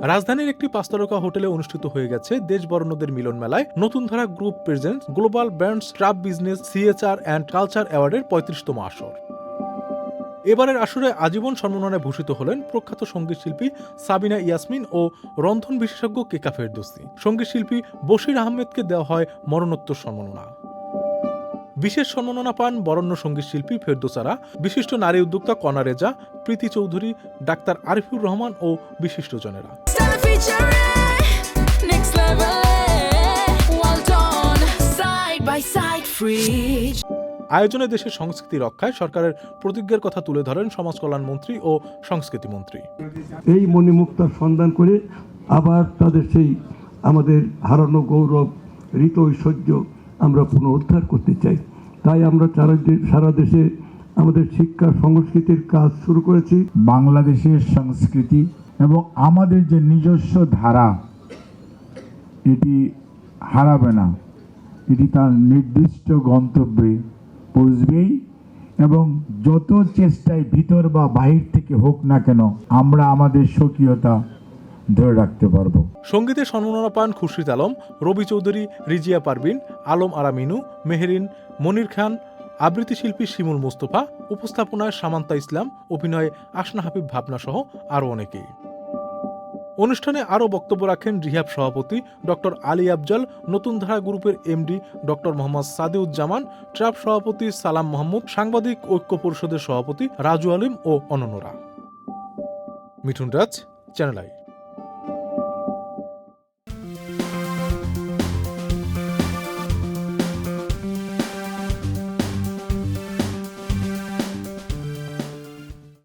রাজধানীর একটি 5 তারকা হোটেলে অনুষ্ঠিত হয়ে গেছে দেশ বরেণ্যদের মিলন মেলায় Natun Dhara group presents global brands ট্রাপ বিজনেস সিএচআর অ্যান্ড কালচার অ্যাওয়ার্ডের 35তম আসর। এবারের আসরে আজীবন সম্মাননায় ভূষিত হলেন প্রখ্যাত সঙ্গীতশিল্পী সাবিনা ইয়াসমিন ও রন্ধন বিশেষজ্ঞ কেকা ফেরদৌসী। সঙ্গীতশিল্পী বশির আহমেদকে দেওয়া হয় মরণোত্তর সম্মাননা। বিশেষ সম্মাননা পান বরেণ্য সঙ্গীতশিল্পী ফেরদৌসারা, বিশিষ্ট নারী উদ্যোক্তা কণা রেজা, প্রীতি চৌধুরী, ডাক্তার আরিফুর রহমান ও বিশিষ্টজনেরা। আয়োজনে দেশের সংস্কৃতি রক্ষায় সরকারের প্রতিজ্ঞার কথা তুলে ধরেন সমাজ কল্যাণ মন্ত্রী ও সংস্কৃতি মন্ত্রী। এই মণিমুক্তার সন্ধান করে আবার তাদের সেই আমাদের হারানো গৌরব, ঋত ঐশ্বর্য আমরা পুনরুদ্ধার করতে চাই। তাই আমরা সারা দেশে আমাদের শিক্ষা সংস্কৃতির কাজ শুরু করেছি। বাংলাদেশের সংস্কৃতি এবং আমাদের যে নিজস্ব ধারা, এটি হারাবে না, এটি তার নির্দিষ্ট গন্তব্যে পৌঁছবেই এবং যত চেষ্টায় ভিতর বা বাহির থেকে হোক না কেন আমরা আমাদের স্বকীয়তা ধরে রাখতে পারবো। সঙ্গীতে সম্মাননা পান খুরশিদ আলম, রবি চৌধুরী, রিজিয়া পারভিন, আলম আরা মিনু, মেহেরিন, মনির খান, আবৃত্তি শিল্পী শিমুল মুস্তফা, উপস্থাপনায় সামান্তা ইসলাম, অভিনয়ে আসনা হাবিব ভাবনা সহ আরও অনেকেই। অনুষ্ঠানে আরও বক্তব্য রাখেন রিহাব সভাপতি ডক্টর আলী আফজাল, নতুন ধারা গ্রুপের এমডি ডক্টর মোহাম্মদ সাদিউজ্জামান, ট্রাপ সভাপতি সালাম মাহমুদ, সাংবাদিক ঐক্য পরিষদের সভাপতি রাজু আলিম ও অন্যান্যরা। মিঠুন রাজ, চ্যানেল আই।